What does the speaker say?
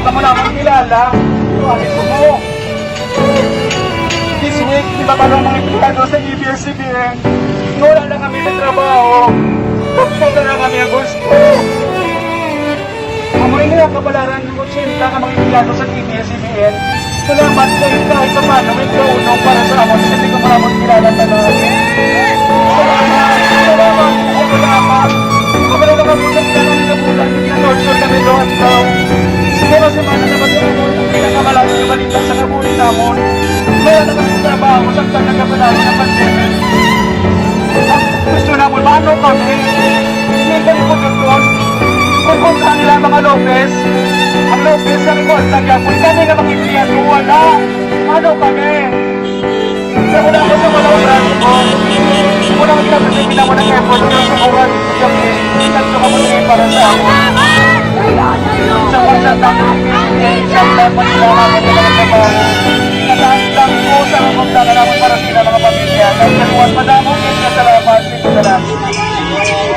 ka mo naman kilala. Bakit mo? This week, di ba pa nung mga empleyado sa ABS-CBN, wala na kami sa trabaho. Pagpunta na kami ang gusto. Amoy nila kapalaran ng 80 ka mga empleyado sa ABS-CBN. Salamat kayo kahit pa paano may kaunong para sa amon kasi hindi ko maramot kilala talaga. Salamat! Salamat! Salamat! Kapag nakapunan ka ng kapunan, hindi na torture kami doon daw. Siguro semana na mag-uumon, hindi na kamalaki yung balitan sa kabunin namon. Kaya na kami trabaho sa nagkapalaro ng pandemic. Gusto naman, paano kami? Hindi kami po doon. Kung punta nila mga Lopez, ang Lopez kami ko ang tagyapon, kami na mga empleyado, wala. Paano kami? Kaya muna ako sa mga obrado ko. Muna ako kita kasi ginawa ng effort ko sa oras ko kami. Nagto ka muna para sa ako. Sa pagsatang ng isang dapat sila naman sa mga trabaho. Natahandang ko sa mga magdala naman para sila mga pamilya. Nagkaluan pa damo, salamat. Salamat.